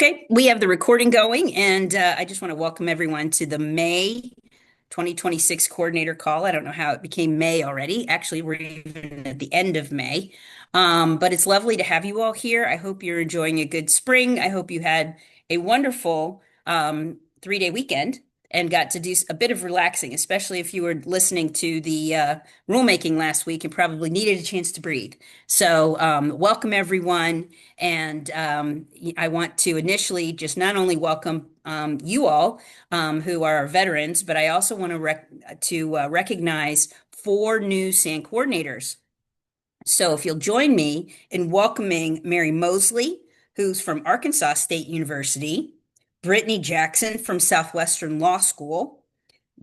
Okay, we have the recording going, and I just want to welcome everyone to the May 2026 coordinator call. I don't know how it became May already. Actually, we're even at the end of May. But it's lovely to have you all here. I hope you're enjoying a good spring. I hope you had a wonderful 3-day weekend and got to do a bit of relaxing, especially if you were listening to the rulemaking last week and probably needed a chance to breathe. So, welcome everyone. And I want to initially just not only welcome you all who are veterans, but I also want to recognize 4 new SAN coordinators. So if you'll join me in welcoming Mary Mosley, who's from Arkansas State University, Brittany Jackson from Southwestern Law School,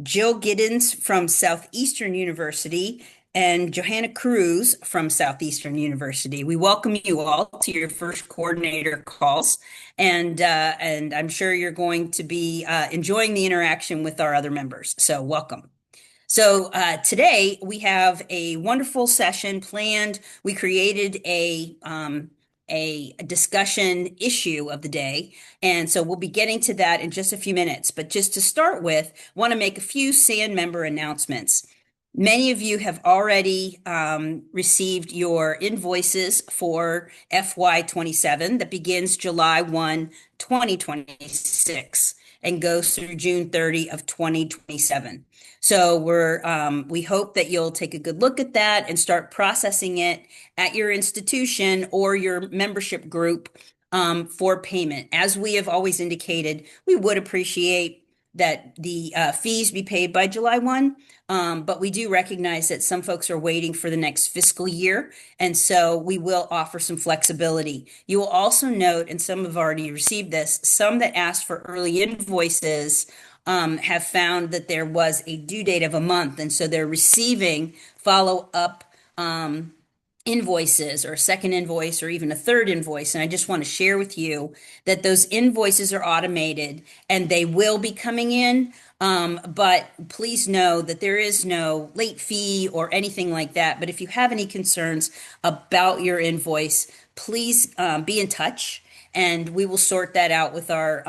Jill Giddens from Southeastern University, and Johanna Cruz from Southeastern University. We welcome you all to your first coordinator calls, and I'm sure you're going to be enjoying the interaction with our other members. So welcome. So today we have a wonderful session planned. We created a discussion issue of the day, and so we'll be getting to that in just a few minutes. But just to start with, want to make a few SAN member announcements. Many of you have already received your invoices for FY27 that begins July 1, 2026 and goes through June 30 of 2027. So we hope that you'll take a good look at that and start processing it at your institution or your membership group for payment. As we have always indicated, we would appreciate that the fees be paid by July 1. But we do recognize that some folks are waiting for the next fiscal year, and so we will offer some flexibility. You will also note, and some have already received this, some that asked for early invoices have found that there was a due date of a month, and so they're receiving follow-up invoices or a second invoice or even a third invoice. And I just want to share with you that those invoices are automated and they will be coming in. But please know that there is no late fee or anything like that. But if you have any concerns about your invoice, please be in touch and we will sort that out with our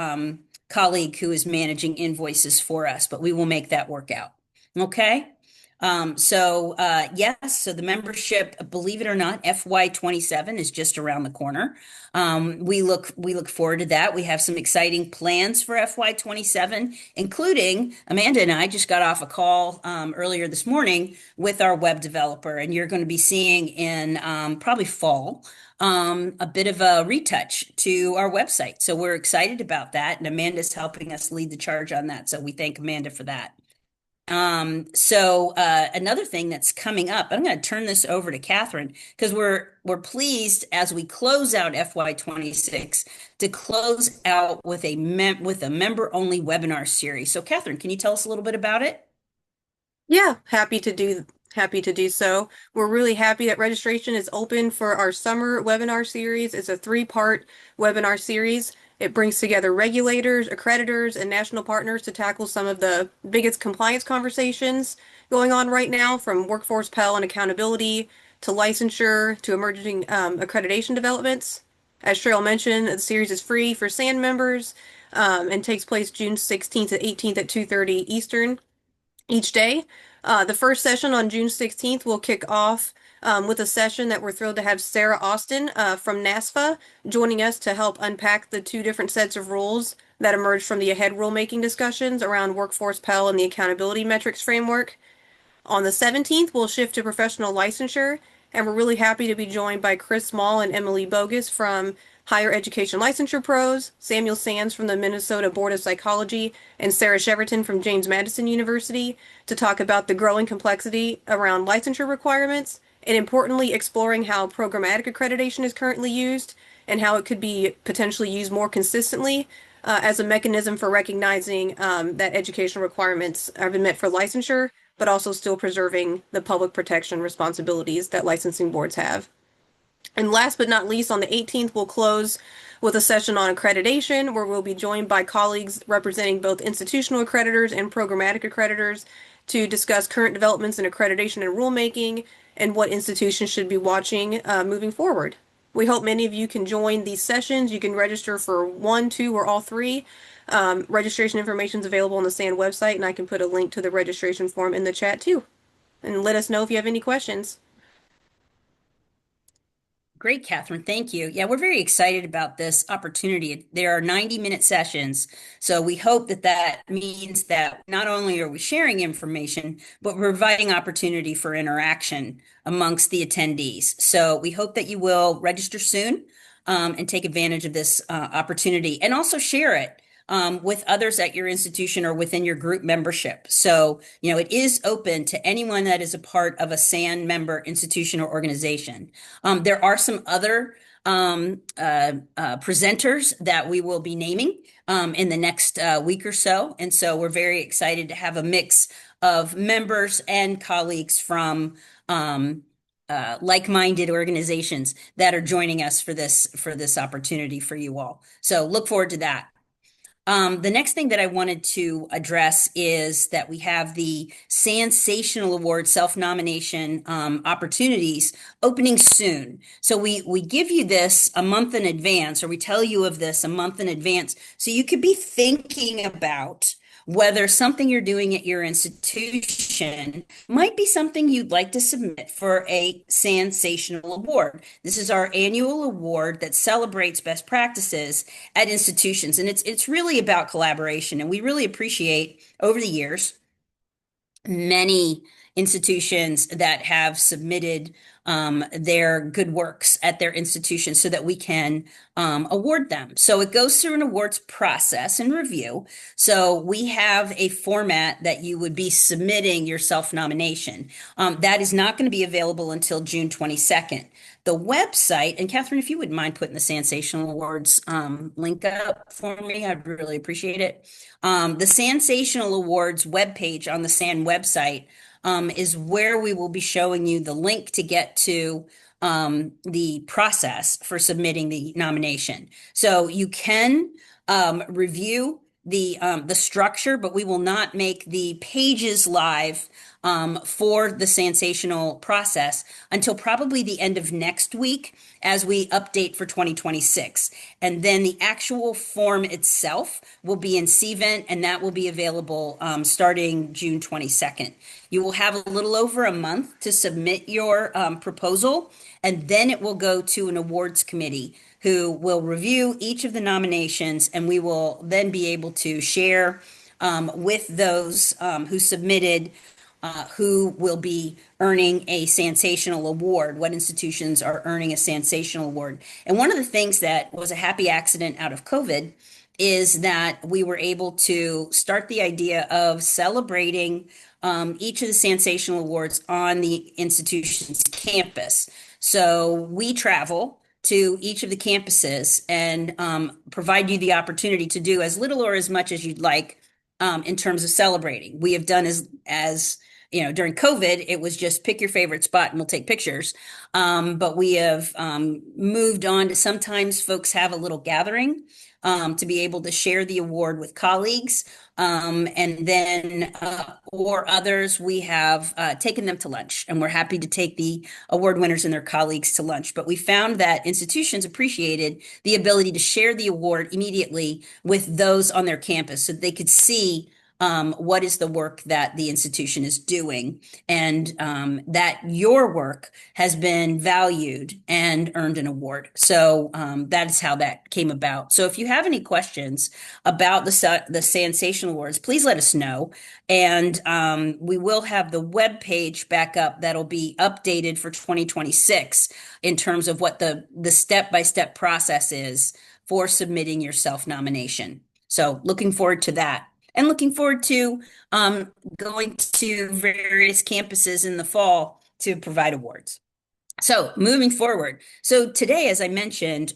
colleague who is managing invoices for us. But we will make that work out. Okay? Yes, so the membership, believe it or not, FY27 is just around the corner. We look forward to that. We have some exciting plans for FY27, including Amanda and I just got off a call earlier this morning with our web developer, and you're going to be seeing in probably fall a bit of a retouch to our website. So we're excited about that, and Amanda's helping us lead the charge on that. So we thank Amanda for that. Another thing that's coming up, I'm going to turn this over to Catherine because we're pleased as we close out FY26 to close out with a member only webinar series. So Catherine, can you tell us a little bit about it? Yeah, happy to do so. We're really happy that registration is open for our summer webinar series. It's a 3-part webinar series. It brings together regulators, accreditors, and national partners to tackle some of the biggest compliance conversations going on right now, from workforce Pell and accountability to licensure to emerging accreditation developments. As Cheryl mentioned, the series is free for SAN members and takes place June 16th to 18th at 2:30 Eastern each day. The first session on June 16th will kick off with a session that we're thrilled to have Sarah Austin from NASFA joining us to help unpack the 2 different sets of rules that emerged from the AHEAD rulemaking discussions around workforce Pell and the accountability metrics framework. On the 17th, we'll shift to professional licensure, and we're really happy to be joined by Chris Small and Emily Bogus from Higher Education Licensure Pros, Samuel Sands from the Minnesota Board of Psychology, and Sarah Cheverton from James Madison University to talk about the growing complexity around licensure requirements and, importantly, exploring how programmatic accreditation is currently used and how it could be potentially used more consistently as a mechanism for recognizing that educational requirements have been met for licensure, but also still preserving the public protection responsibilities that licensing boards have. And last but not least, on the 18th, we'll close with a session on accreditation, where we'll be joined by colleagues representing both institutional accreditors and programmatic accreditors to discuss current developments in accreditation and rulemaking and what institutions should be watching moving forward. We hope many of you can join these sessions. You can register for one, two, or all three. Registration information is available on the SAN website, and I can put a link to the registration form in the chat too. And let us know if you have any questions. Great, Catherine. Thank you. Yeah, we're very excited about this opportunity. There are 90-minute sessions. So we hope that that means that not only are we sharing information, but we're providing opportunity for interaction amongst the attendees. So we hope that you will register soon and take advantage of this opportunity and also share it with others at your institution or within your group membership. So, it is open to anyone that is a part of a SAN member institution or organization. There are some other presenters that we will be naming in the next week or so. And so we're very excited to have a mix of members and colleagues from like-minded organizations that are joining us for this opportunity for you all. So look forward to that. The next thing that I wanted to address is that we have the Sansational Award self-nomination opportunities opening soon. So we give you this a month in advance, or we tell you of this a month in advance, so you could be thinking about whether something you're doing at your institution might be something you'd like to submit for a Sansational Award. This is our annual award that celebrates best practices at institutions, and it's really about collaboration. And we really appreciate over the years many institutions that have submitted their good works at their institution so that we can award them. So it goes through an awards process and review. So we have a format that you would be submitting your self-nomination. That is not going to be available until June 22nd. The website, and Catherine, if you wouldn't mind putting the Sansational Awards link up for me, I'd really appreciate it. The Sansational Awards webpage on the SAN website is where we will be showing you the link to get to the process for submitting the nomination. So you can review the structure, but we will not make the pages live for the Sansational process until probably the end of next week as we update for 2026. And then the actual form itself will be in Cvent, and that will be available starting June 22nd. You will have a little over a month to submit your proposal, and then it will go to an awards committee who will review each of the nominations, and we will then be able to share with those who submitted who will be earning a Sansational Award, what institutions are earning a Sansational Award. And one of the things that was a happy accident out of COVID is that we were able to start the idea of celebrating each of the Sansational Awards on the institution's campus. So we travel to each of the campuses and provide you the opportunity to do as little or as much as you'd like in terms of celebrating. We have done as during COVID, it was just pick your favorite spot and we'll take pictures. But we have moved on to sometimes folks have a little gathering to be able to share the award with colleagues. And then, or others, we have taken them to lunch, and we're happy to take the award winners and their colleagues to lunch. But we found that institutions appreciated the ability to share the award immediately with those on their campus so they could see what is the work that the institution is doing, and that your work has been valued and earned an award. So that is how that came about. So if you have any questions about the Sansational Awards, please let us know. And we will have the web page back up that'll be updated for 2026 in terms of what the step-by-step process is for submitting your self-nomination. So looking forward to that. And looking forward to going to various campuses in the fall to provide awards. So moving forward. So today, as I mentioned,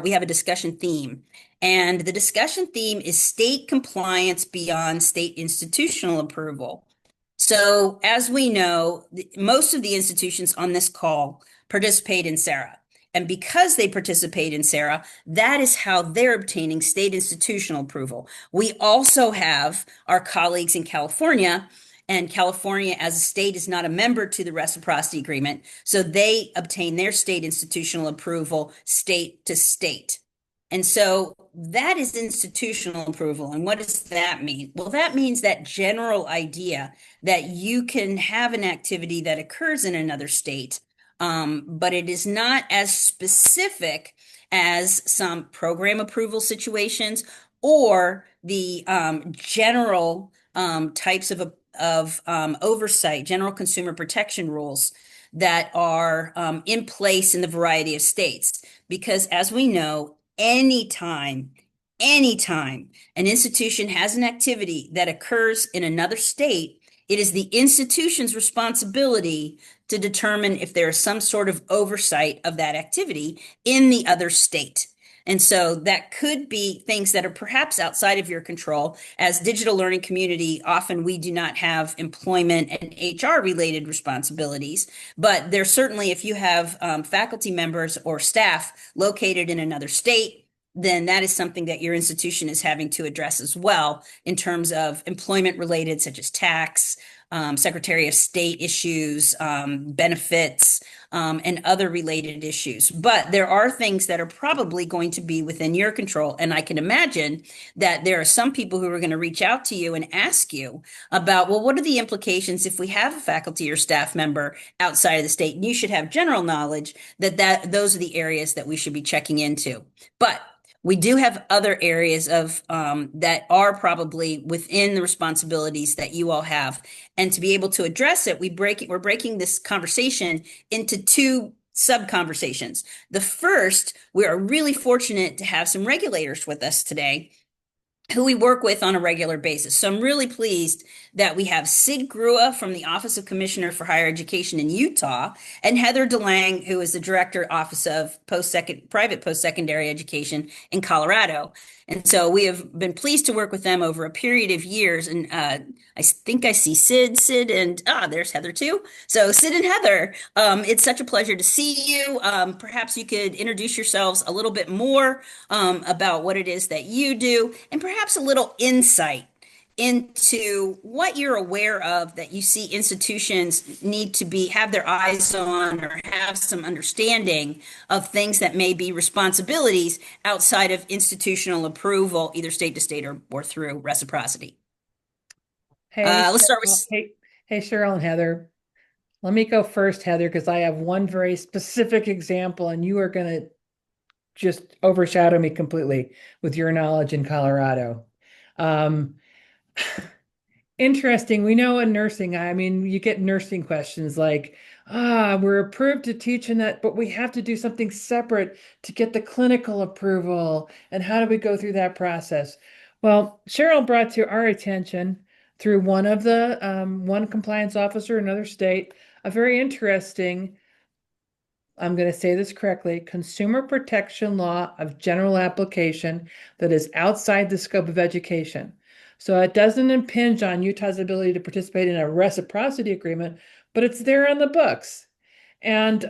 we have a discussion theme. And the discussion theme is state compliance beyond state institutional approval. So as we know, most of the institutions on this call participate in SARA. And because they participate in SARA, that is how they're obtaining state institutional approval. We also have our colleagues in California And California, as a state, is not a member to the reciprocity agreement. So they obtain their state institutional approval state to state. And so that is institutional approval. And what does that mean? Well, that means that general idea that you can have an activity that occurs in another state, but it is not as specific as some program approval situations or the general types of oversight, general consumer protection rules that are in place in the variety of states. Because as we know, anytime an institution has an activity that occurs in another state, it is the institution's responsibility to determine if there is some sort of oversight of that activity in the other state. And so that could be things that are perhaps outside of your control. As digital learning community, often we do not have employment and HR related responsibilities, but there's certainly, if you have faculty members or staff located in another state, then that is something that your institution is having to address as well in terms of employment related, such as tax, Secretary of State issues, benefits, and other related issues. But there are things that are probably going to be within your control. And I can imagine that there are some people who are going to reach out to you and ask you about, well, what are the implications if we have a faculty or staff member outside of the state? And you should have general knowledge that those are the areas that we should be checking into. But we do have other areas of that are probably within the responsibilities that you all have. And to be able to address it, we're breaking this conversation into two sub conversations. The first, we are really fortunate to have some regulators with us today who we work with on a regular basis. So I'm really pleased that we have Sid Grua from the Office of Commissioner for Higher Education in Utah, and Heather DeLange, who is the Director, Office of Private Post-Secondary Education in Colorado. And so we have been pleased to work with them over a period of years. And I think I see Sid, and there's Heather too. So Sid and Heather, it's such a pleasure to see you. Perhaps you could introduce yourselves a little bit more about what it is that you do, and perhaps a little insight into what you're aware of that you see institutions need to have their eyes on or have some understanding of things that may be responsibilities outside of institutional approval, either state to state or through reciprocity. Hey, Let's start with. hey, Cheryl and Heather. Let me go first, Heather, because I have one very specific example, and you are going to just overshadow me completely with your knowledge in Colorado. Interesting. We know in nursing, I mean, you get nursing questions like, we're approved to teach in that, but we have to do something separate to get the clinical approval. And how do we go through that process? Well, Cheryl brought to our attention through one compliance officer in another state, a very interesting, I'm going to say this correctly, consumer protection law of general application that is outside the scope of education. So it doesn't impinge on Utah's ability to participate in a reciprocity agreement, but it's there on the books. And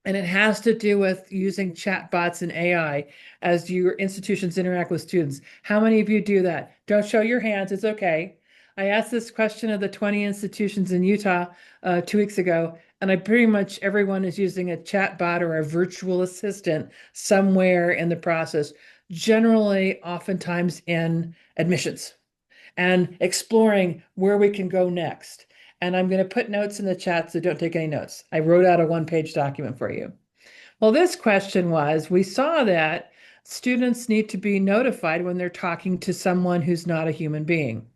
it has to do with using chatbots and AI as your institutions interact with students. How many of you do that? Don't show your hands, it's okay. I asked this question of the 20 institutions in Utah 2 weeks ago, and I pretty much everyone is using a chatbot or a virtual assistant somewhere in the process, generally, oftentimes in admissions, and exploring where we can go next. And I'm going to put notes in the chat, so don't take any notes. I wrote out a one-page document for you. Well, this question was, we saw that students need to be notified when they're talking to someone who's not a human being.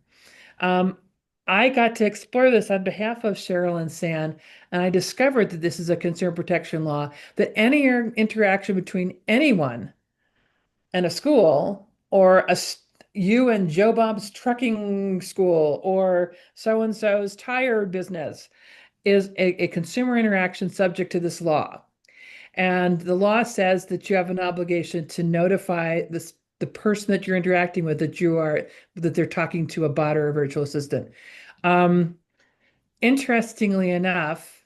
I got to explore this on behalf of Cheryl and San, and I discovered that this is a consumer protection law, that any interaction between anyone and a school, or you and Joe Bob's trucking school, or so-and-so's tire business, is a consumer interaction subject to this law. And the law says that you have an obligation to notify the person that you're interacting with that they're talking to a bot or a virtual assistant. Interestingly enough,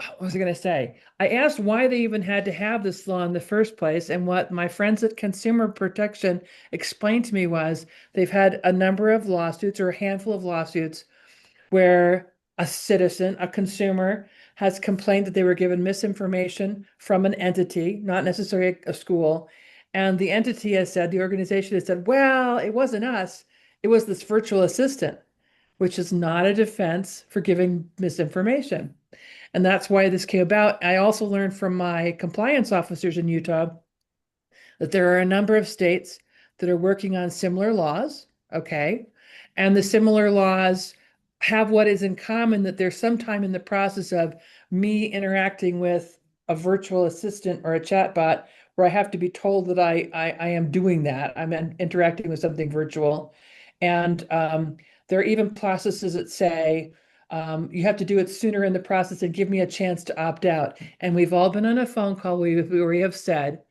what was I going to say? I asked why they even had to have this law in the first place, and what my friends at Consumer Protection explained to me was they've had a number of lawsuits, or a handful of lawsuits, where a citizen, a consumer, has complained that they were given misinformation from an entity, not necessarily a school. And the entity has said, the organization has said, well, it wasn't us, it was this virtual assistant, which is not a defense for giving misinformation. And that's why this came about. I also learned from my compliance officers in Utah that there are a number of states that are working on similar laws, okay? And the similar laws have what is in common, that there's sometime in the process of me interacting with a virtual assistant or a chatbot where I have to be told that I am doing that. I'm interacting with something virtual. And there are even processes that say you have to do it sooner in the process and give me a chance to opt out. And we've all been on a phone call where we have said,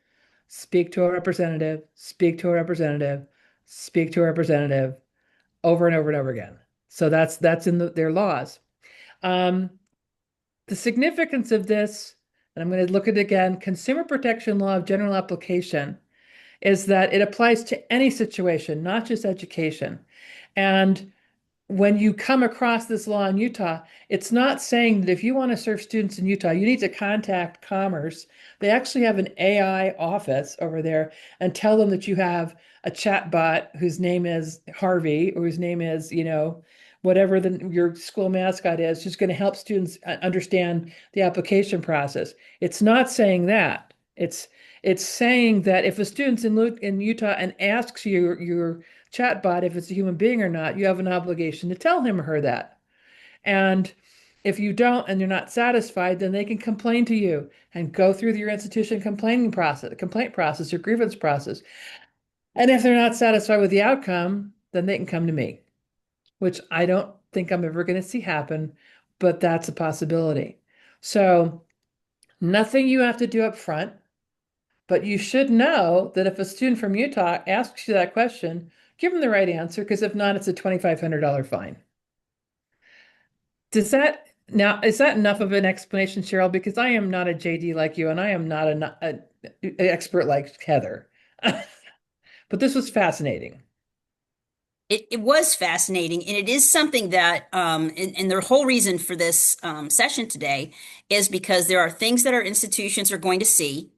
speak to a representative, speak to a representative, speak to a representative, over and over and over again. So that's in their laws. Um, the significance of this, and I'm going to look at it again, Consumer Protection Law of General Application, is that it applies to any situation, not just education. And when you come across this law in Utah, it's not saying that if you want to serve students in Utah, you need to contact Commerce. They actually have an AI office over there, and tell them that you have a chat bot whose name is Harvey, or whose name is, whatever your school mascot is, just going to help students understand the application process. It's not saying that. It's saying that if a student's in Utah and asks your chatbot if it's a human being or not, you have an obligation to tell him or her that. And if you don't and they're not satisfied, then they can complain to you and go through your institution complaint process or grievance process. And if they're not satisfied with the outcome, then they can come to me, which I don't think I'm ever going to see happen, but that's a possibility. So nothing you have to do up front. But you should know that if a student from Utah asks you that question, give them the right answer, because if not, it's a $2,500 fine. Is that enough of an explanation, Cheryl? Because I am not a JD like you, and I am not an expert like Heather. But this was fascinating. It was fascinating, and it is something that, and the whole reason for this session today is because there are things that our institutions are going to see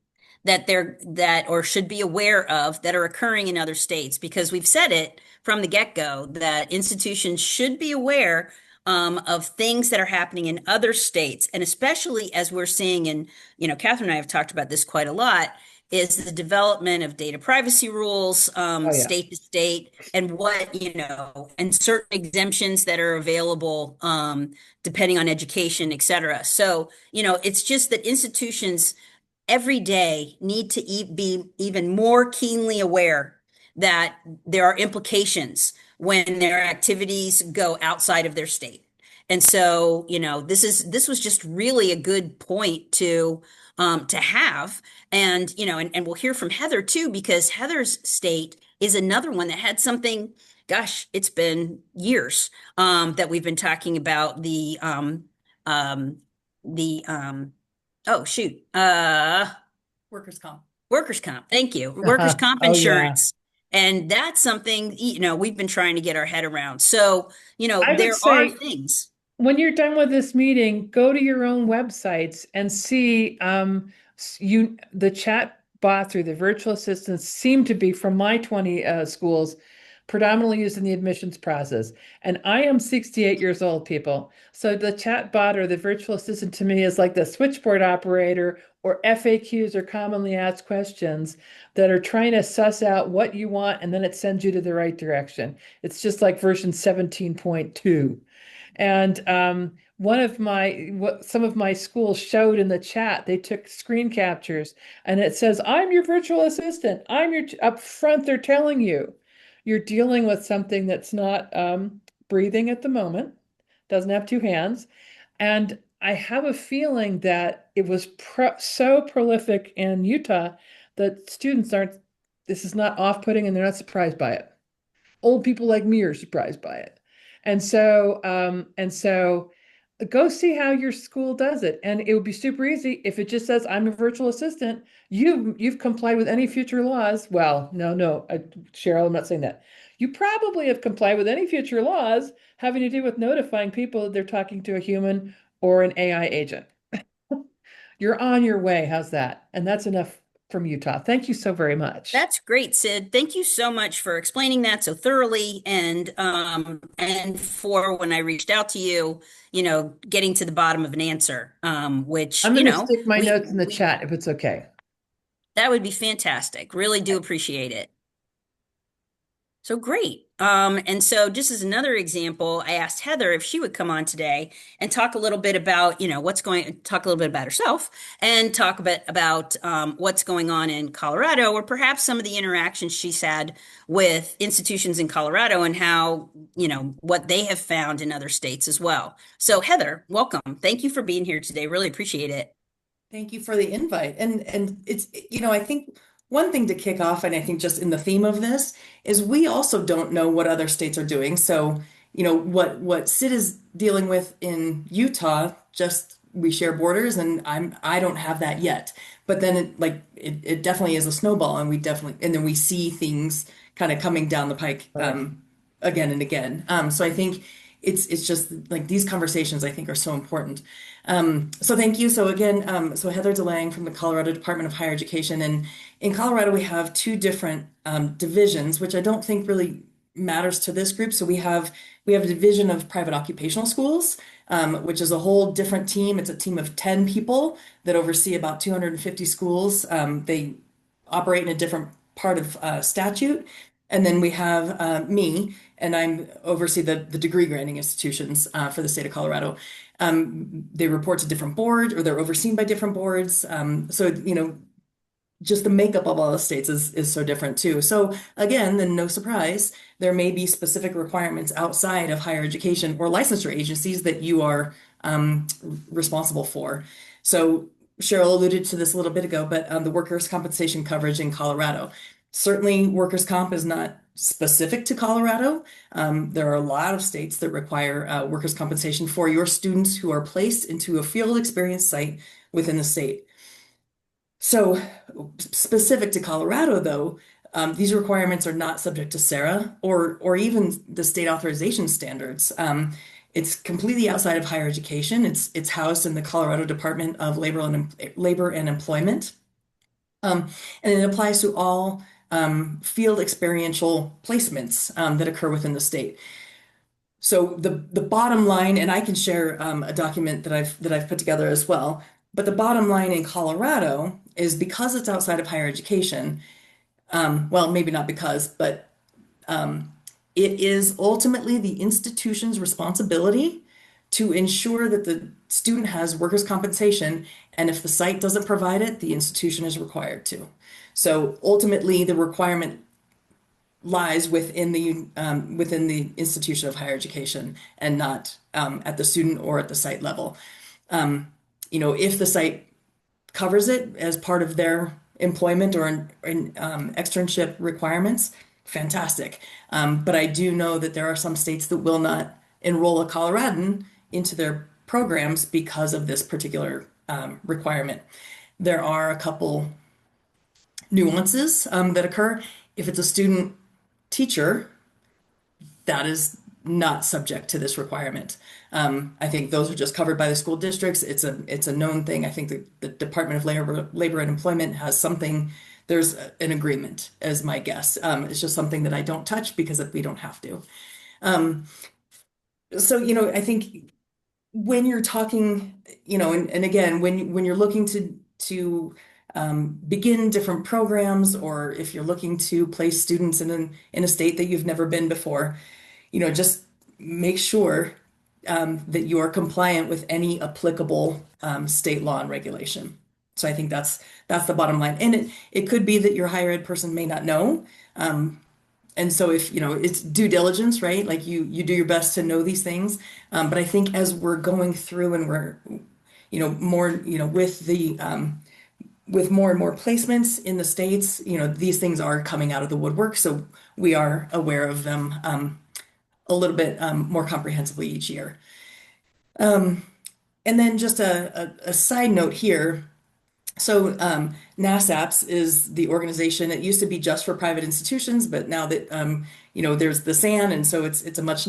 that or should be aware of that are occurring in other states. Because we've said it from the get-go that institutions should be aware of things that are happening in other states, and especially as we're seeing in, Catherine and I have talked about this quite a lot, is the development of data privacy rules, Oh yeah. state to state, and and certain exemptions that are available, depending on education, et cetera. So, it's just that institutions every day need to be even more keenly aware that there are implications when their activities go outside of their state. And so, this was just really a good point to have. And, and we'll hear from Heather too, because Heather's state is another one that had something, gosh, it's been years, that we've been talking about the oh shoot, Workers' comp. workers' comp. Thank you. Workers' comp Oh yeah. insurance. And that's something, we've been trying to get our head around. So, I would there are say, things. when you're done with this meeting, go to your own websites and see, the chat bots or the virtual assistants seem to be, from my 20 schools, predominantly used in the admissions process. And I am 68 years old, people. So the chat bot or the virtual assistant to me is like the switchboard operator, or FAQs, or commonly asked questions, that are trying to suss out what you want, and then it sends you to the right direction. It's just like version 17.2. And some of my schools showed in the chat, they took screen captures, and it says, I'm your virtual assistant. Up front, they're telling you you're dealing with something that's not breathing at the moment, doesn't have two hands. And I have a feeling that it was so prolific in Utah that students this is not off-putting, and they're not surprised by it. Old people like me are surprised by it. And so go see how your school does it. And it would be super easy if it just says, I'm a virtual assistant. You've complied with any future laws. Well, no, Cheryl, I'm not saying that. You probably have complied with any future laws having to do with notifying people that they're talking to a human or an AI agent. You're on your way. How's that? And that's enough from Utah. Thank you so very much. That's great, Sid. Thank you so much for explaining that so thoroughly and for when I reached out to you, getting to the bottom of an answer, which, I'm going to stick my we, notes in the we chat if it's okay. that would be fantastic. Really do appreciate it. So great. And so just as another example, I asked Heather if she would come on today and talk a little bit about, talk a little bit about herself and talk a bit about what's going on in Colorado, or perhaps some of the interactions she's had with institutions in Colorado and how, what they have found in other states as well. So Heather, welcome. Thank you for being here today. Really appreciate it. Thank you for the invite. And it's, I think one thing to kick off, and I think just in the theme of this, is we also don't know what other states are doing. So, what Sid is dealing with in Utah, just we share borders, and I don't have that yet. But then it definitely is a snowball, and then we see things kind of coming down the pike again and again. So I think it's just like these conversations I think are so important. So thank you. So again, so Heather DeLang from the Colorado Department of Higher Education, and in Colorado we have two different divisions, which I don't think really matters to this group. So we have a division of private occupational schools, which is a whole different team. It's a team of 10 people that oversee about 250 schools. They operate in a different part of statute. And then we have me, and I oversee the degree granting institutions for the state of Colorado. They report to different boards, or they're overseen by different boards. So, just the makeup of all the states is so different too. So again, then no surprise, there may be specific requirements outside of higher education or licensure agencies that you are responsible for. So Cheryl alluded to this a little bit ago, but the workers' compensation coverage in Colorado. Certainly, workers' comp is not specific to Colorado. There are a lot of states that require workers' compensation for your students who are placed into a field experience site within the state. So specific to Colorado, though, these requirements are not subject to SARA or even the state authorization standards. It's completely outside of higher education. It's housed in the Colorado Department of Labor and Employment. And it applies to all field experiential placements that occur within the state. So the bottom line, and I can share a document that I've put together as well. But the bottom line in Colorado is because it's outside of higher education, well, maybe not because, but it is ultimately the institution's responsibility to ensure that the student has workers' compensation, and if the site doesn't provide it, the institution is required to. So ultimately, the requirement lies within the institution of higher education and not at the student or at the site level. If the site covers it as part of their employment or externship requirements, fantastic. But I do know that there are some states that will not enroll a Coloradan into their programs because of this particular requirement. There are a couple nuances that occur. If it's a student teacher, that is not subject to this requirement. I think those are just covered by the school districts. It's a known thing. I think the Department of Labor and Employment has something. There's an agreement, as my guess. It's just something that I don't touch because we don't have to. So I think when you're talking, and again, when you're looking to begin different programs, or if you're looking to place students in a state that you've never been before, just make sure that you are compliant with any applicable state law and regulation. So I think that's the bottom line. And it could be that your higher ed person may not know. And so if, it's due diligence, right? Like you do your best to know these things. But I think as we're going through and we're, more, with more and more placements in the states, these things are coming out of the woodwork. So we are aware of them a little bit more comprehensively each year. Um, and then just a side note here. So NASAPS is the organization. It used to be just for private institutions, but now that there's the SAN, and so it's a much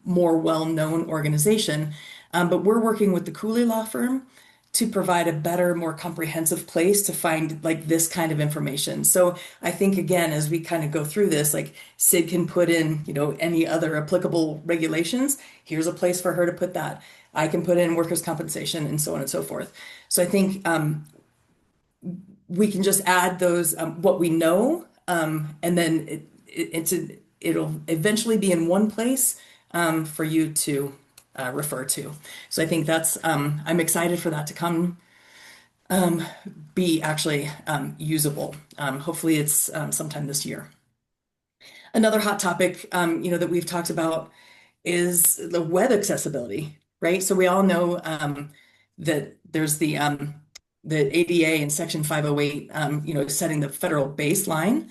more well-known organization. But we're working with the Cooley Law Firm to provide a better, more comprehensive place to find like this kind of information. So I think again, as we kind of go through this, like Sid can put in, any other applicable regulations. Here's a place for her to put that. I can put in workers' compensation and so on and so forth. So I think we can just add those what we know, and then it'll eventually be in one place for you to refer to. So I think that's I'm excited for that to come be actually usable. Hopefully it's sometime this year. Another hot topic, that we've talked about is the web accessibility, right? So we all know that there's the ADA in Section 508, setting the federal baseline.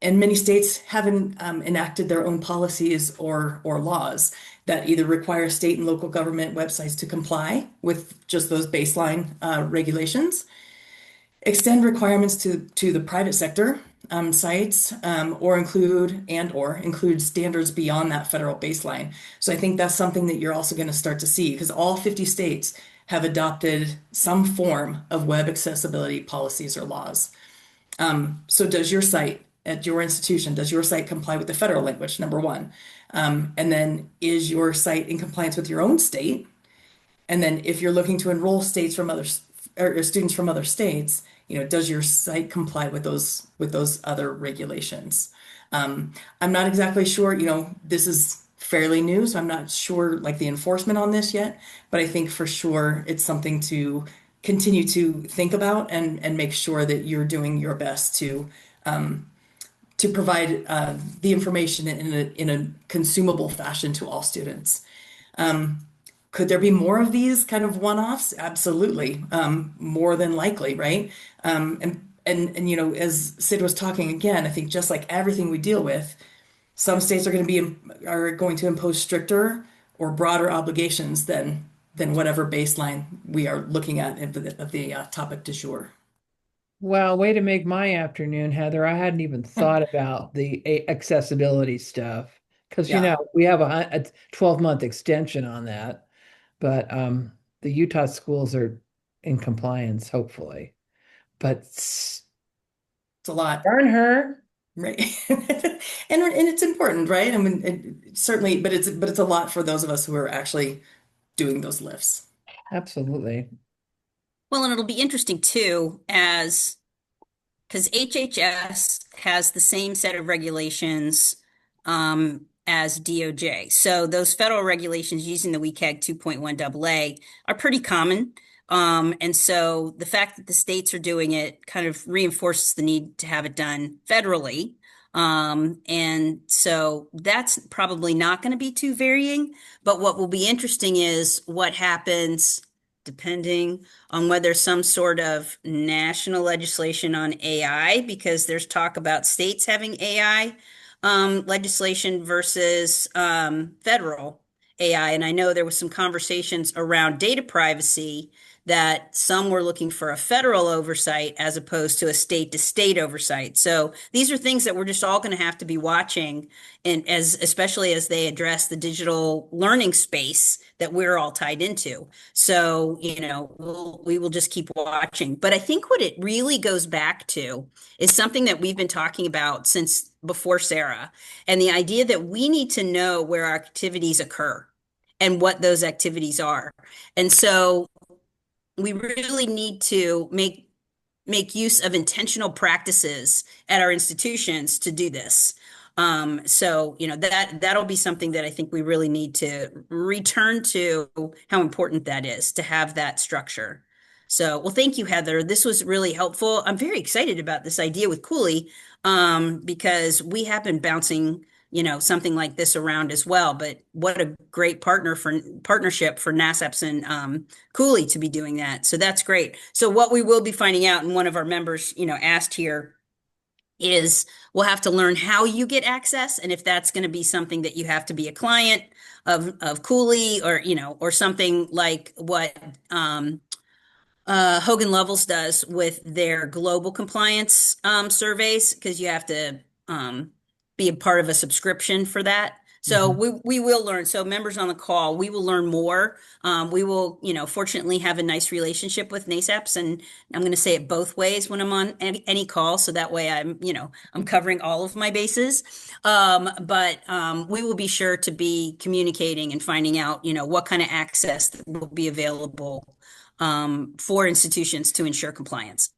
And many states haven't enacted their own policies or laws that either require state and local government websites to comply with just those baseline regulations, extend requirements to the private sector sites, or include standards beyond that federal baseline. So I think that's something that you're also going to start to see because all 50 states have adopted some form of web accessibility policies or laws. So does your site at your institution, does your site comply with the federal language, number one? And then is your site in compliance with your own state? And then if you're looking to enroll states from other or students from other states, does your site comply with those other regulations? I'm not exactly sure, this is fairly new, so I'm not sure like the enforcement on this yet, but I think for sure it's something to continue to think about and make sure that you're doing your best to provide the information in a consumable fashion to all students. Could there be more of these kind of one-offs? Absolutely, more than likely, right? As Sid was talking again, I think just like everything we deal with, some states are going to impose stricter or broader obligations than whatever baseline we are looking at of the topic du jour. Well, way to make my afternoon, Heather. I hadn't even thought about the accessibility stuff because Yeah. we have a 12-month extension on that, but the Utah schools are in compliance, hopefully. But It's a lot. darn her. Right. And it's important, right? I mean, certainly, but it's a lot for those of us who are actually doing those lifts. Absolutely. Well, and it'll be interesting too, as because HHS has the same set of regulations as DOJ. So those federal regulations using the WCAG 2.1 AA are pretty common. And so the fact that the states are doing it kind of reinforces the need to have it done federally. And so that's probably not going to be too varying. But what will be interesting is what happens depending on whether some sort of national legislation on AI, because there's talk about states having AI legislation versus federal AI. And I know there was some conversations around data privacy that some were looking for a federal oversight as opposed to a state to state oversight. So these are things that we're just all going to have to be watching, and especially as they address the digital learning space that we're all tied into. So, we will just keep watching. But I think what it really goes back to is something that we've been talking about since before Sarah, and the idea that we need to know where our activities occur and what those activities are. And so we really need to make use of intentional practices at our institutions to do this. So that'll be something that I think we really need to return to, how important that is to have that structure. So, well, thank you, Heather. This was really helpful. I'm very excited about this idea with Cooley, because we have been bouncing something like this around as well. But what a great partnership for NASAPS and Cooley to be doing that. So that's great. So what we will be finding out, and one of our members, asked here, is we'll have to learn how you get access, and if that's going to be something that you have to be a client of Cooley, or or something like what Hogan Lovells does with their global compliance surveys, because you have to be a part of a subscription for that. So Mhm. we will learn. So members on the call, we will learn more. We will, fortunately have a nice relationship with NASAPS, and I'm going to say it both ways when I'm on any call, so that way I'm covering all of my bases. But we will be sure to be communicating and finding out, what kind of access will be available for institutions to ensure compliance.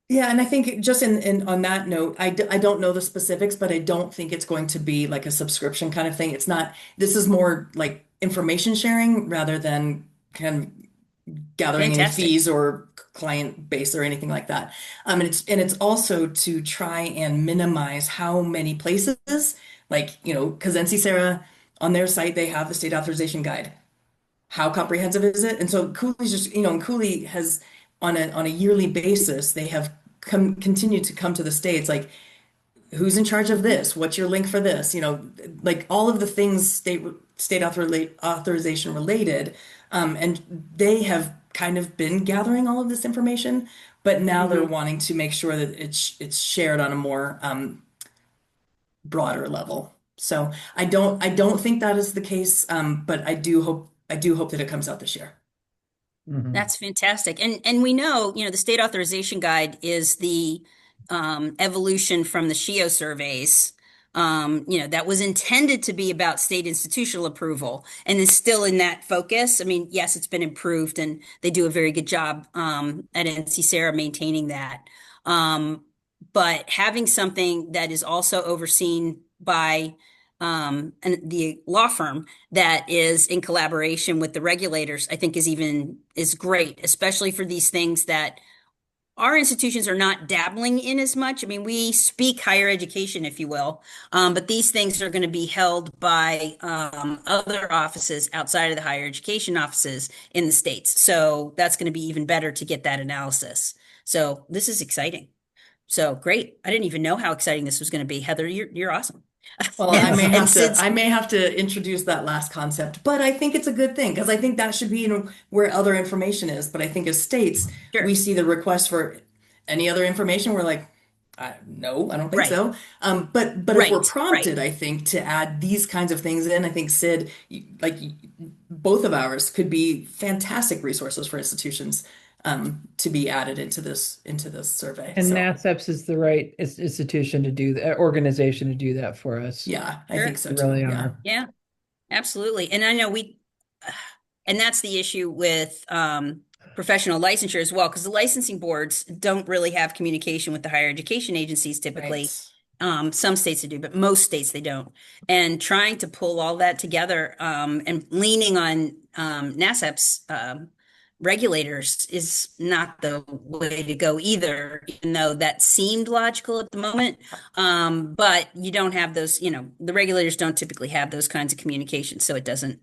Yeah, and I think just in on that note, I don't know the specifics, but I don't think it's going to be like a subscription kind of thing. It's not, this is more like information sharing rather than kind of gathering any Fantastic. fees or client base or anything like that. And it's also to try and minimize how many places, like, because NC Sarah on their site, they have the state authorization guide. How comprehensive is it? And so Cooley's just, and Cooley has on a yearly basis, they have continued to come to the states like, who's in charge of this? What's your link for this? Like all of the things state authorization related. And they have kind of been gathering all of this information, but now they're Mhm. wanting to make sure that it's shared on a more broader level. So I don't think that is the case, but I do hope that it comes out this year. Mhm. That's fantastic. And we know, the state authorization guide is the evolution from the SHIO surveys. That was intended to be about state institutional approval and is still in that focus. I mean, yes, it's been improved and they do a very good job at NC Sarah maintaining that. Um, but having something that is also overseen by the law firm that is in collaboration with the regulators, I think is great, especially for these things that our institutions are not dabbling in as much. I mean, we speak higher education, if you will, but these things are going to be held by other offices outside of the higher education offices in the states. So that's going to be even better to get that analysis. So this is exciting. So great. I didn't even know how exciting this was going to be. Heather, you're awesome. Well, I And may and have to since I may have to introduce that last concept, but I think it's a good thing because I think that should be, where other information is. But I think as states, we sure. see the request for any other information, we're like, no, I don't think Right. so. But if we're Right. Right. prompted, I think to add these kinds of things in, I think Sid, both of ours could be fantastic resources for institutions to be added into this survey. And So NASEPS is the right institution to do that, organization to do that for us. yeah, I think Sure. so They too. really Yeah. are. Yeah, absolutely. And I know and that's the issue with professional licensure as well, because the licensing boards don't really have communication with the higher education agencies Right. typically. Some states they do, but most states they don't. And trying to pull all that together and leaning on NASEP's regulators is not the way to go either, even though that seemed logical at the moment. But you don't have those, the regulators don't typically have those kinds of communications, so it doesn't.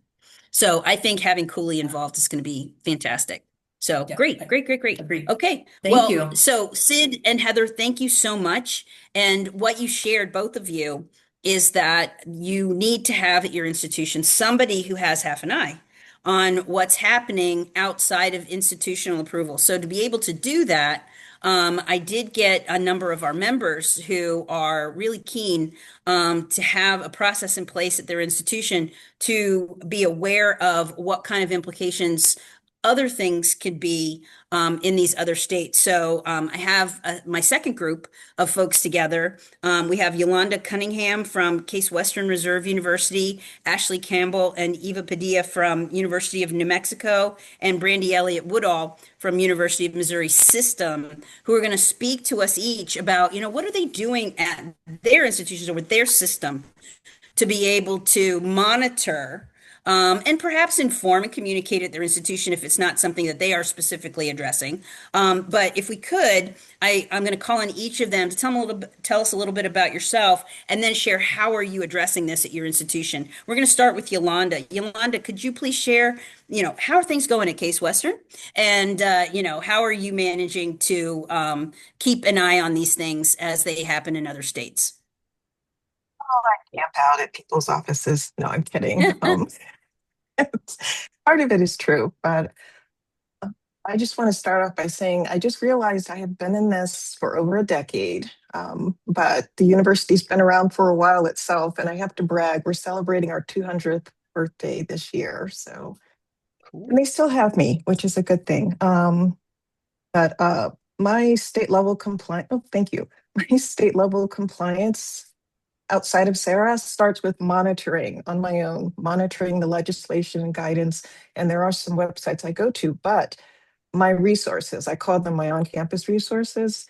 So I think having Cooley involved is going to be fantastic. So Yeah, great, I great, great, great. agree. Okay. Thank Well, you. so Sid and Heather, thank you so much. And what you shared, both of you, is that you need to have at your institution somebody who has half an eye on what's happening outside of institutional approval. So to be able to do that, I did get a number of our members who are really keen to have a process in place at their institution to be aware of what kind of implications other things could be in these other states. So I have my second group of folks together. We have Yolanda Cunningham from Case Western Reserve University, Ashley Campbell and Eva Padilla from University of New Mexico, and Brandy Elliott Woodall from University of Missouri System, who are going to speak to us each about, what are they doing at their institutions or with their system to be able to monitor and perhaps inform and communicate at their institution if it's not something that they are specifically addressing. But if we could, I'm going to call on each of them to tell us a little bit about yourself, and then share how are you addressing this at your institution. We're going to start with Yolanda. Yolanda, could you please share, how are things going at Case Western, and how are you managing to keep an eye on these things as they happen in other states? Camp out at people's offices. No, I'm kidding. Part of it is true, but I just want to start off by saying I just realized I have been in this for over a decade, but the university's been around for a while itself, and I have to brag, we're celebrating our 200th birthday this year. So, and they still have me, which is a good thing. But my state level compliance, oh, thank you. My state level compliance outside of Sarah starts with monitoring on my own, monitoring the legislation and guidance. And there are some websites I go to, but my resources, I call them my on-campus resources.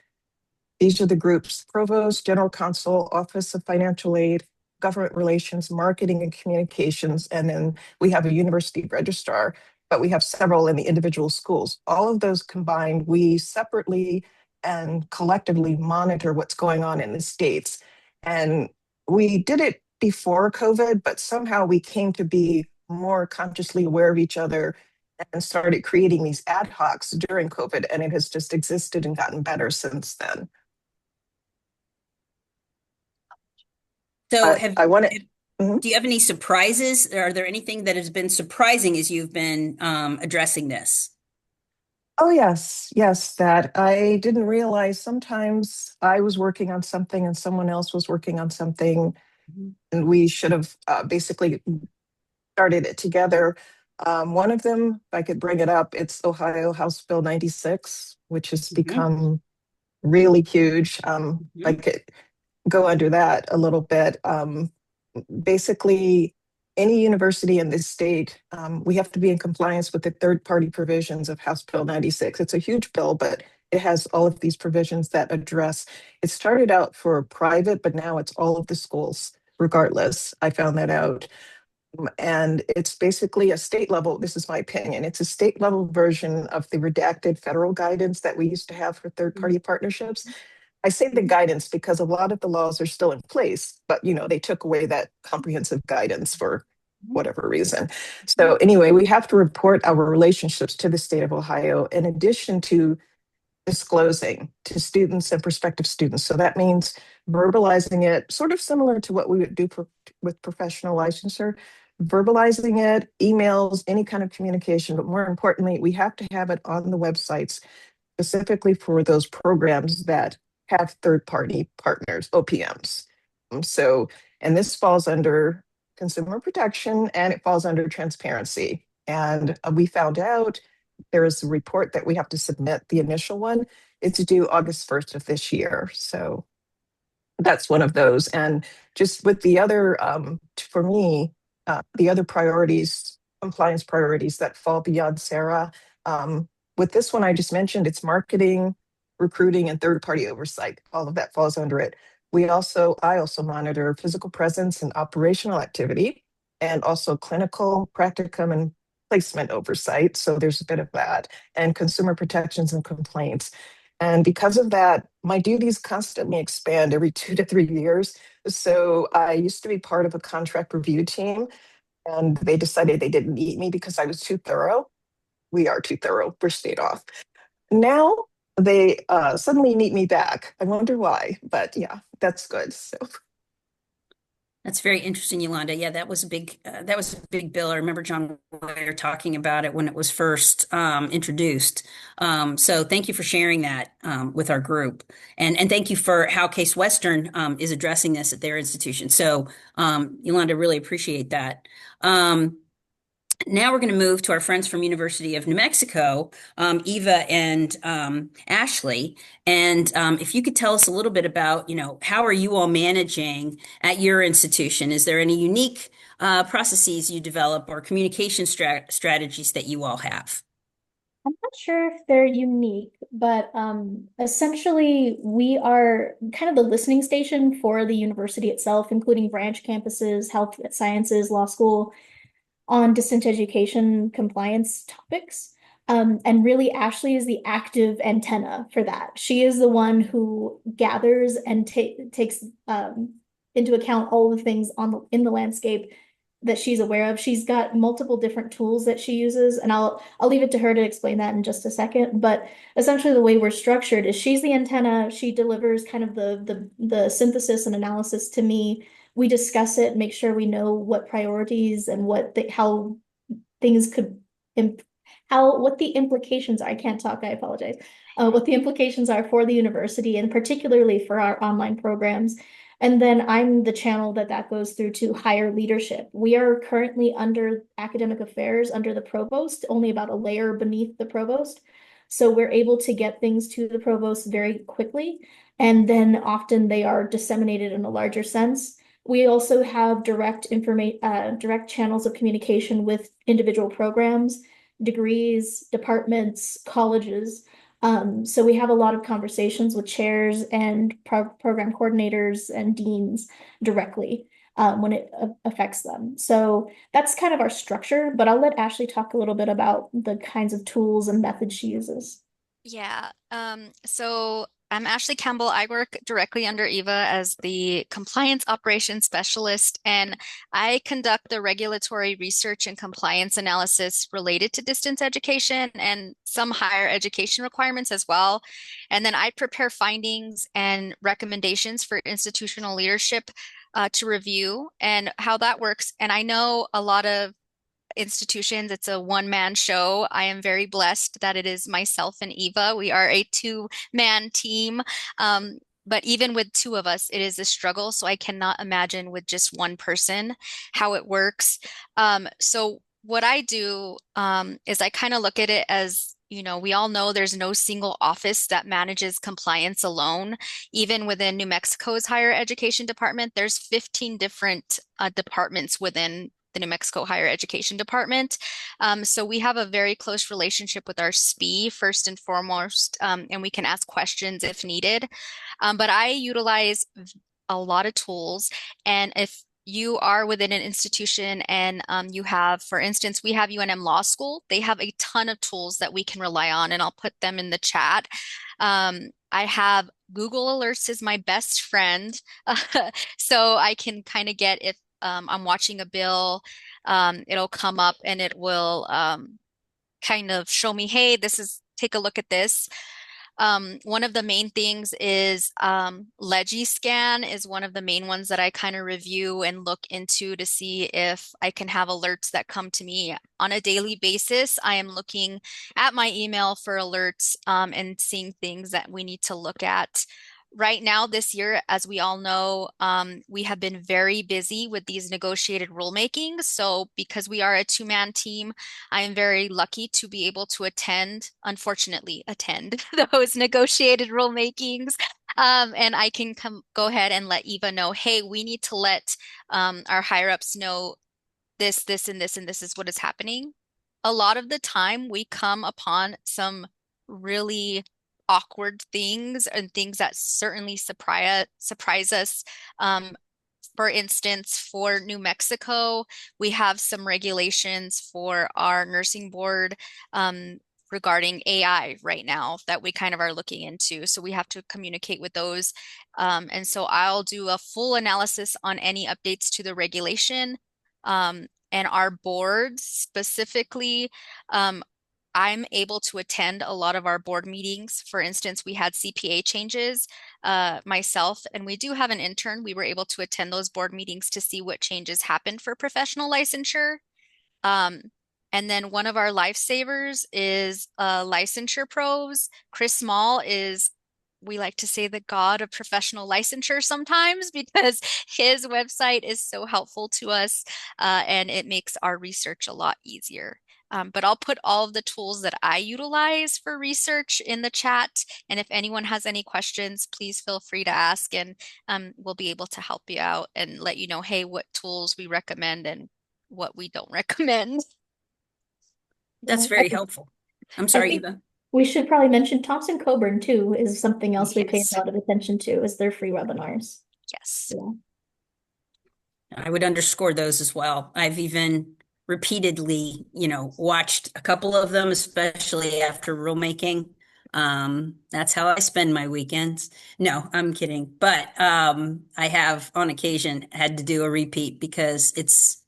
These are the groups: Provost, General Counsel, Office of Financial Aid, Government Relations, Marketing and Communications, and then we have a university registrar, but we have several in the individual schools. All of those combined, we separately and collectively monitor what's going on in the states. And we did it before COVID, but somehow we came to be more consciously aware of each other and started creating these ad hocs during COVID, and it has just existed and gotten better since then. So I want to. do you have any surprises? Are there anything that has been surprising as you've been addressing this? Oh, yes, yes, that I didn't realize sometimes I was working on something and someone else was working on something, and we should have basically started it together. One of them, if I could bring it up, it's Ohio House Bill 96, which has become really huge. If I could go under that a little bit. Basically, any university in this state, we have to be in compliance with the third-party provisions of House Bill 96. It's a huge bill, but it has all of these provisions that address. It started out for private, but now it's all of the schools, regardless. I found that out. And it's basically a state level, this is my opinion, it's a state level version of the redacted federal guidance that we used to have for third-party partnerships. I say the guidance because a lot of the laws are still in place, but they took away that comprehensive guidance for whatever reason. So anyway, we have to report our relationships to the state of Ohio in addition to disclosing to students and prospective students. So that means verbalizing it, sort of similar to what we would do with professional licensure, verbalizing it, emails, any kind of communication, but more importantly, we have to have it on the websites specifically for those programs that have third-party partners, OPMs. And this falls under consumer protection and it falls under transparency. And we found out there is a report that we have to submit, the initial one. It's due August 1st of this year. So that's one of those. And just with the other, for me, the other priorities, compliance priorities that fall beyond Sarah, with this one I just mentioned, it's marketing, recruiting, and third-party oversight. All of that falls under it. I also monitor physical presence and operational activity, and also clinical, practicum, and placement oversight. So there's a bit of that, and consumer protections and complaints. And because of that, my duties constantly expand every 2 to 3 years. So I used to be part of a contract review team, and they decided they didn't need me because I was too thorough. We are too thorough. We're state off. Now they suddenly need me back. I wonder why, but yeah, that's good. So That's very interesting, Yolanda. Yeah, that was a big bill. I remember John Boyer talking about it when it was first introduced. So thank you for sharing that with our group, and thank you for how Case Western is addressing this at their institution. So Yolanda, really appreciate that. Now we're going to move to our friends from University of New Mexico, Eva and Ashley. And if you could tell us a little bit about, how are you all managing at your institution? Is there any unique processes you develop or communication strategies that you all have? I'm not sure if they're unique, but essentially we are kind of the listening station for the university itself, including branch campuses, health sciences, law school. on distance education compliance topics. And really, Ashley is the active antenna for that. She is the one who gathers and takes into account all the things in the landscape that she's aware of. She's got multiple different tools that she uses, and I'll leave it to her to explain that in just a second. But essentially, the way we're structured is she's the antenna. She delivers kind of the synthesis and analysis to me. We discuss it, make sure we know what priorities and how things could what the implications are. I can't talk, I apologize. What the implications are for the university and particularly for our online programs. And then I'm the channel that goes through to higher leadership. We are currently under academic affairs under the provost, only about a layer beneath the provost. So we're able to get things to the provost very quickly. And then often they are disseminated in a larger sense. We also have direct channels of communication with individual programs, degrees, departments, colleges. So we have a lot of conversations with chairs and program coordinators and deans directly when it affects them. So that's kind of our structure, but I'll let Ashley talk a little bit about the kinds of tools and methods she uses. Yeah. So I'm Ashley Campbell. I work directly under Eva as the compliance operations specialist, and I conduct the regulatory research and compliance analysis related to distance education and some higher education requirements as well. And then I prepare findings and recommendations for institutional leadership to review and how that works. And I know a lot of institutions, it's a one-man show. I am very blessed that it is myself and Eva. We are a two-man team. But even with two of us, it is a struggle. So I cannot imagine with just one person how it works. So what I do is I kind of look at it as, we all know there's no single office that manages compliance alone. Even within New Mexico's higher education department, there's 15 different departments within the New Mexico Higher Education Department. So we have a very close relationship with our SPE first and foremost, and we can ask questions if needed. But I utilize a lot of tools. And if you are within an institution and you have, for instance, we have UNM Law School, they have a ton of tools that we can rely on, and I'll put them in the chat. I have Google Alerts is my best friend. So I can kind of get if I'm watching a bill, it'll come up and it will kind of show me, hey, take a look at this. One of the main things is LegiScan is one of the main ones that I kind of review and look into to see if I can have alerts that come to me on a daily basis. I am looking at my email for alerts and seeing things that we need to look at. Right now, this year, as we all know, we have been very busy with these negotiated rulemakings. So because we are a two-man team, I am very lucky to be able to unfortunately attend those negotiated rulemakings. And I can go ahead and let Eva know, hey, we need to let our higher ups know this, and this, and this is what is happening. A lot of the time, we come upon some really awkward things and things that certainly surprise us. For instance, for New Mexico, we have some regulations for our nursing board regarding AI right now that we kind of are looking into. So we have to communicate with those. And so I'll do a full analysis on any updates to the regulation. And our boards specifically, I'm able to attend a lot of our board meetings. For instance, we had CPA changes myself, and we do have an intern. We were able to attend those board meetings to see what changes happened for professional licensure. And then one of our lifesavers is Licensure Pros. Chris Small is, we like to say, the god of professional licensure sometimes because his website is so helpful to us and it makes our research a lot easier. But I'll put all of the tools that I utilize for research in the chat. And if anyone has any questions, please feel free to ask and we'll be able to help you out and let you know, hey, what tools we recommend and what we don't recommend. That's very helpful. I'm sorry, Eva. We should probably mention Thompson Coburn too is something else we pay Yes. a lot of attention to is their free webinars. Yes. Yeah. I would underscore those as well. I've even repeatedly, watched a couple of them, especially after rulemaking. That's how I spend my weekends. No, I'm kidding. But I have on occasion had to do a repeat because it's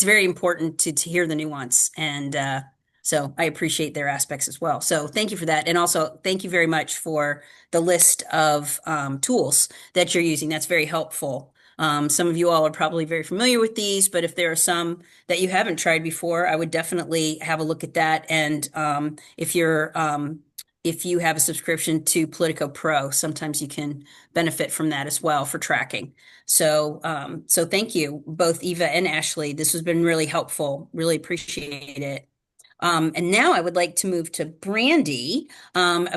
very important to hear the nuance. And so I appreciate their aspects as well. So thank you for that. And also thank you very much for the list of tools that you're using. That's very helpful. Some of you all are probably very familiar with these, but if there are some that you haven't tried before, I would definitely have a look at that. And if you have a subscription to Politico Pro, sometimes you can benefit from that as well for tracking. So thank you, both Eva and Ashley. This has been really helpful. Really appreciate it. And now I would like to move to Brandy.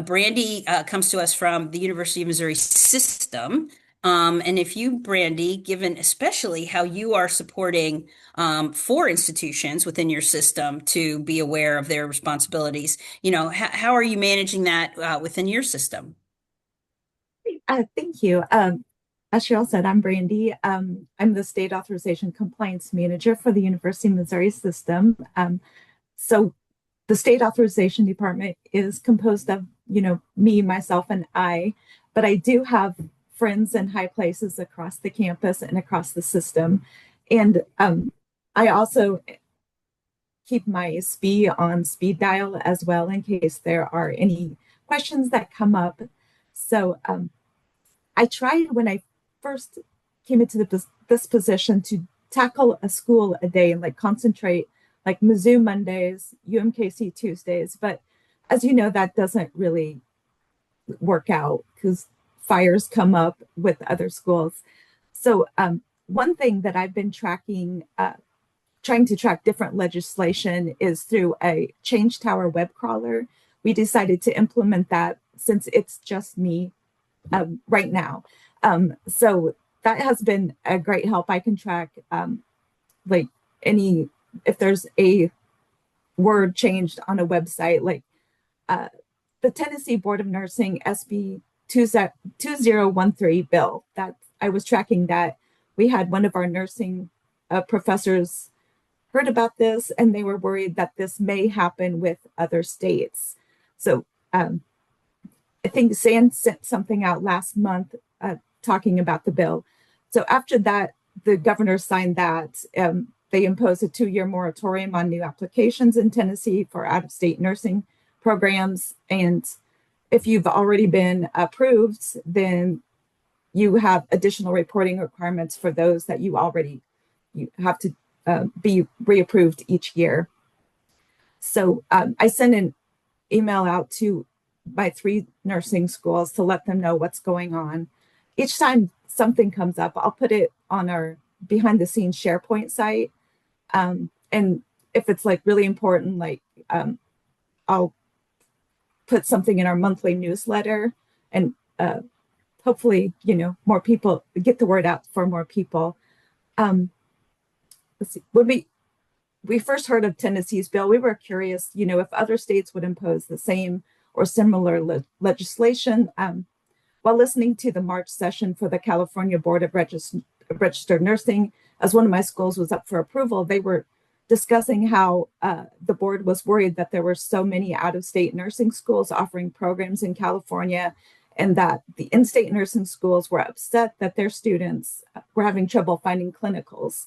Brandy comes to us from the University of Missouri System. And if you, Brandy, given especially how you are supporting four institutions within your system to be aware of their responsibilities, how are you managing that within your system? Thank you. As Cheryl said, I'm Brandy. I'm the State Authorization Compliance Manager for the University of Missouri System. So the State Authorization Department is composed of, me, myself, and I, but I do have friends in high places across the campus and across the system. And I also keep my SPE on speed dial as well in case there are any questions that come up. So I tried when I first came into this position to tackle a school a day and concentrate like Mizzou Mondays, UMKC Tuesdays. But as you know, that doesn't really work out because fires come up with other schools. So one thing that I've been tracking, trying to track different legislation is through a Change Tower web crawler. We decided to implement that since it's just me right now. So that has been a great help. I can track if there's a word changed on a website, the Tennessee Board of Nursing SB 2013 bill, that I was tracking that. We had one of our nursing professors heard about this and they were worried that this may happen with other states. So I think SAN sent something out last month talking about the bill. So after that, the governor signed that. They imposed a 2-year moratorium on new applications in Tennessee for out-of-state nursing programs. And if you've already been approved, then you have additional reporting requirements for those that you have to be reapproved each year. So I sent an email out to my 3 nursing schools to let them know what's going on. Each time something comes up, I'll put it on our behind the scenes SharePoint site. And if it's really important, I'll put something in our monthly newsletter and hopefully, more people get the word out for more people. Let's see, when we first heard of Tennessee's bill, we were curious, if other states would impose the same or similar legislation. While listening to the March session for the California Board of Registered Nursing, as one of my schools was up for approval, they were discussing how the board was worried that there were so many out-of-state nursing schools offering programs in California, and that the in-state nursing schools were upset that their students were having trouble finding clinicals.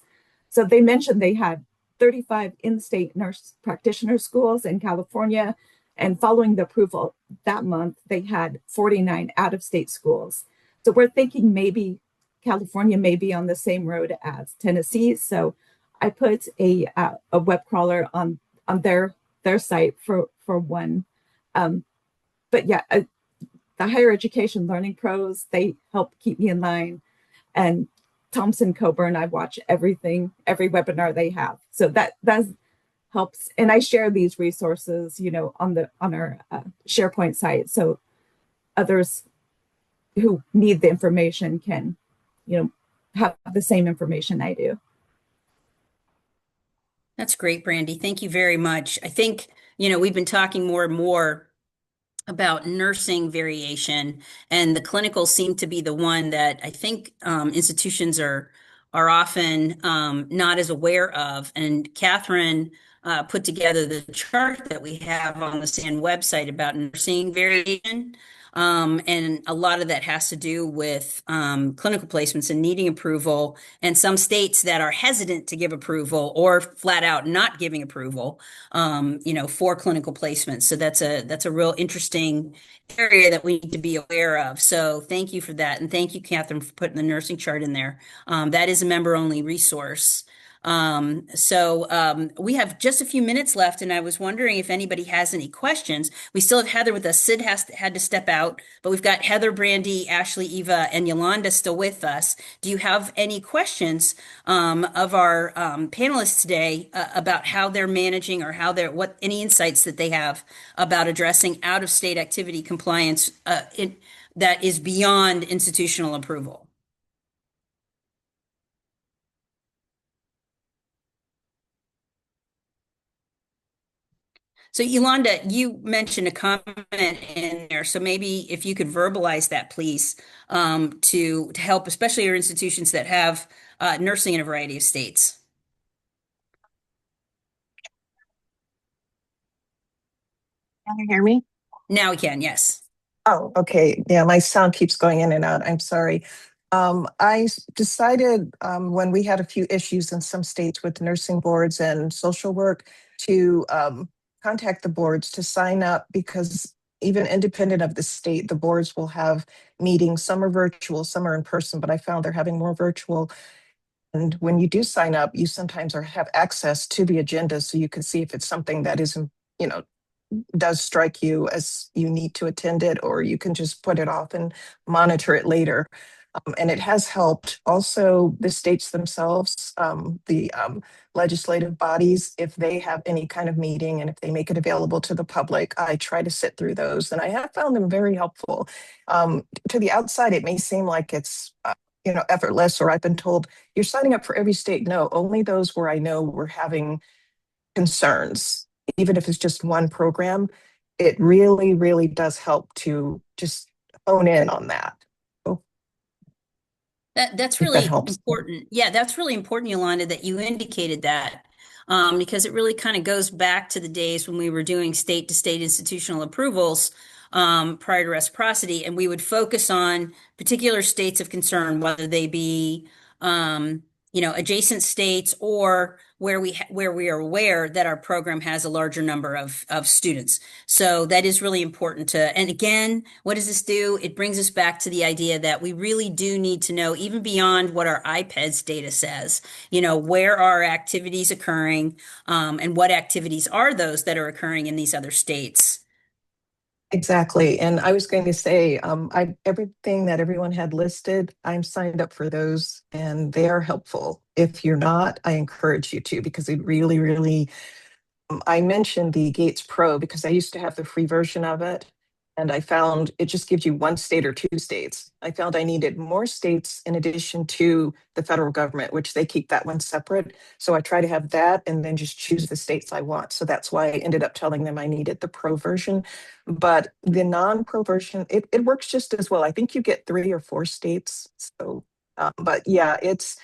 So they mentioned they had 35 in-state nurse practitioner schools in California, and following the approval that month, they had 49 out-of-state schools. So we're thinking maybe California may be on the same road as Tennessee. So I put a web crawler on their site for one. But yeah, the Higher Education Learning Pros, they help keep me in line. And Thompson Coburn, I watch every webinar they have. So that helps. And I share these resources, on our SharePoint site. So others who need the information can, have the same information I do. That's great, Brandy. Thank you very much. I think, we've been talking more and more about nursing variation, and the clinical seem to be the one that I think institutions are are often not as aware of. And Catherine put together the chart that we have on the SAN website about nursing variation. And a lot of that has to do with clinical placements and needing approval, and some states that are hesitant to give approval or flat out not giving approval, for clinical placements. So that's a real interesting area that we need to be aware of. So thank you for that, and thank you, Catherine, for putting the nursing chart in there. That is a member-only resource. We have just a few minutes left, and I was wondering if anybody has any questions. We still have Heather with us. Sid had to step out, but we've got Heather, Brandy, Ashley, Eva, and Yolanda still with us. Do you have any questions of our panelists today about how they're managing, or what any insights that they have about addressing out-of-state activity compliance that is beyond institutional approval? So Yolanda, you mentioned a comment in there, so maybe if you could verbalize that, please, to help, especially your institutions that have nursing in a variety of states. Can you hear me? Now we can, yes. Oh, okay. Yeah, my sound keeps going in and out. I'm sorry. Decided when we had a few issues in some states with nursing boards and social work to contact the boards to sign up, because even independent of the state, the boards will have meetings. Some are virtual, some are in person, but I found they're having more virtual. And when you do sign up, you sometimes have access to the agenda, so you can see if it's something that isn't, does strike you as you need to attend it, or you can just put it off and monitor it later. And it has helped. Also, the states themselves, the legislative bodies, if they have any kind of meeting and if they make it available to the public, I try to sit through those, and I have found them very helpful. To the outside, it may seem like it's effortless, or I've been told you're signing up for every state. No, only those where I know we're having concerns. Even if it's just one program, it really, really does help to just hone in on that. That's If that really helps. important. Yeah, that's really important, Yolanda, that you indicated that, because it really kind of goes back to the days when we were doing state-to-state institutional approvals prior to reciprocity, and we would focus on particular states of concern, whether they be, adjacent states, or where we are aware that our program has a larger number of students. So that is really important to, and again, what does this do? It brings us back to the idea that we really do need to know, even beyond what our IPEDS data says, where are activities occurring, and what activities are those that are occurring in these other states. Exactly. And I was going to say, everything that everyone had listed, I'm signed up for those, and they are helpful. If you're not, I encourage you to, because it really, really, I mentioned the Gates Pro because I used to have the free version of it, and I found it just gives you one state or two states. I found I needed more states in addition to the federal government, which they keep that one separate. So I try to have that and then just choose the states I want. So that's why I ended up telling them I needed the pro version. But the non-pro version, it works just as well. I think you get 3 or 4 states. So, but yeah, it's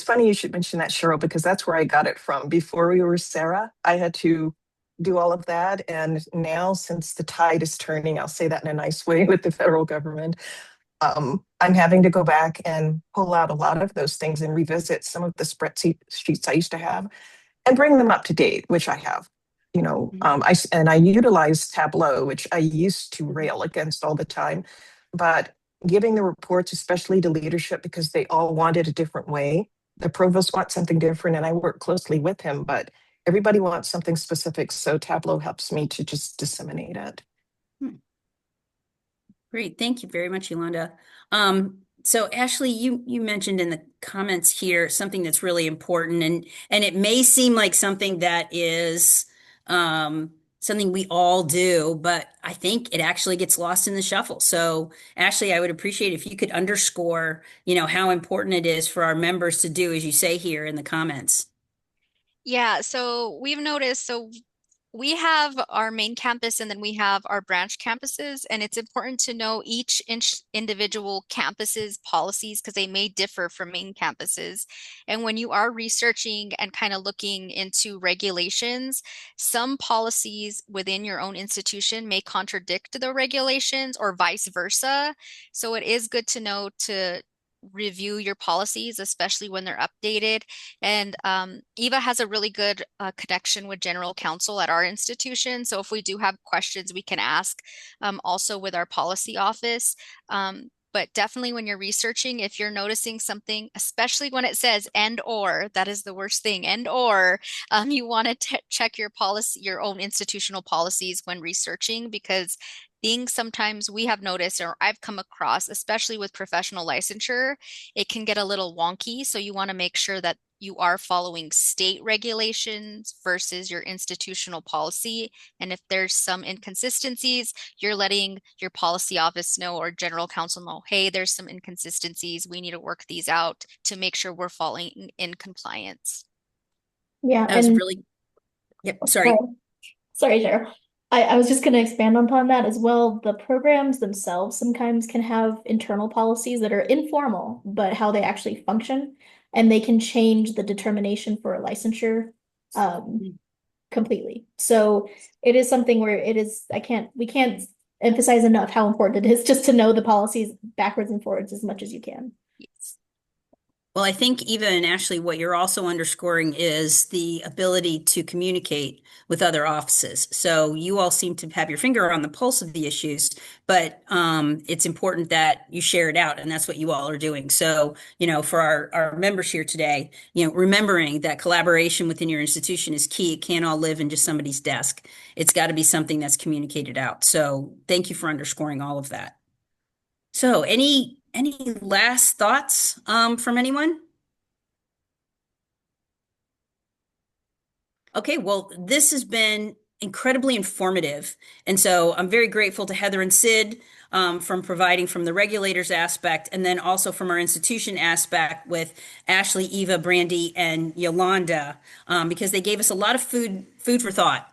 funny you should mention that, Cheryl, because that's where I got it from. Before we were Sarah, I had to do all of that. And now, since the tide is turning, I'll say that in a nice way, with the federal government, I'm having to go back and pull out a lot of those things and revisit some of the spreadsheets I used to have and bring them up to date, which I have. I utilize Tableau, which I used to rail against all the time, but giving the reports, especially to leadership, because they all wanted a different way. The provost wants something different, and I work closely with him, but everybody wants something specific. So Tableau helps me to just disseminate it. Great. Thank you very much, Yolanda. So Ashley, you mentioned in the comments here something that's really important, and it may seem like something that is something we all do, but I think it actually gets lost in the shuffle. So Ashley, I would appreciate if you could underscore, how important it is for our members to do, as you say here in the comments. Yeah, so we've noticed, we have our main campus and then we have our branch campuses, and it's important to know each individual campus's policies because they may differ from main campuses. And when you are researching and kind of looking into regulations, some policies within your own institution may contradict the regulations or vice versa. So it is good to know to review your policies, especially when they're updated. And Eva has a really good connection with general counsel at our institution. So if we do have questions, we can ask also with our policy office. But definitely when you're researching, if you're noticing something, especially when it says and or, that is the worst thing, and or, you want to check your policy, your own institutional policies when researching, because things sometimes we have noticed or I've come across, especially with professional licensure, it can get a little wonky. So you want to make sure that you are following state regulations versus your institutional policy. And if there's some inconsistencies, you're letting your policy office know or general counsel know, hey, there's some inconsistencies. We need to work these out to make sure we're falling in compliance. Yeah, That was and really, yep, sorry. sorry, Cheryl. I was just going to expand upon that as well. The programs themselves sometimes can have internal policies that are informal, but how they actually function, and they can change the determination for a licensure completely. So it is something where it is, we can't emphasize enough how important it is just to know the policies backwards and forwards as much as you can. Yes. Well, I think Eva and Ashley, what you're also underscoring is the ability to communicate with other offices. So you all seem to have your finger on the pulse of the issues, but it's important that you share it out, and that's what you all are doing. So, for our members here today, remembering that collaboration within your institution is key. It can't all live in just somebody's desk. It's got to be something that's communicated out. So thank you for underscoring all of that. So any last thoughts from anyone? Okay, well, this has been incredibly informative. And so I'm very grateful to Heather and Sid from providing from the regulators aspect, and then also from our institution aspect with Ashley, Eva, Brandy, and Yolanda, because they gave us a lot of food for thought.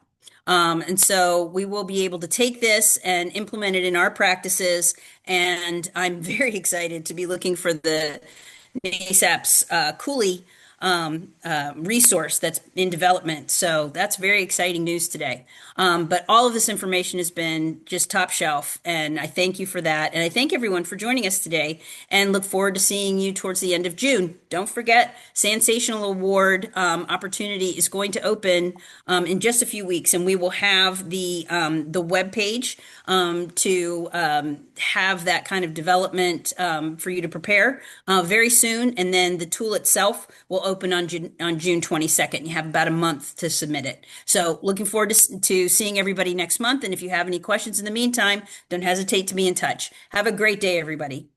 And so we will be able to take this and implement it in our practices. And I'm very excited to be looking for the NASAP's Cooley resource that's in development. So that's very exciting news today. But all of this information has been just top shelf, and I thank you for that. And I thank everyone for joining us today, and look forward to seeing you towards the end of June. Don't forget, Sensational Award opportunity is going to open in just a few weeks, and we will have the webpage to have that kind of development for you to prepare very soon. And then the tool itself will open on June 22nd. You have about a month to submit it. So looking forward to seeing everybody next month. And if you have any questions in the meantime, don't hesitate to be in touch. Have a great day, everybody.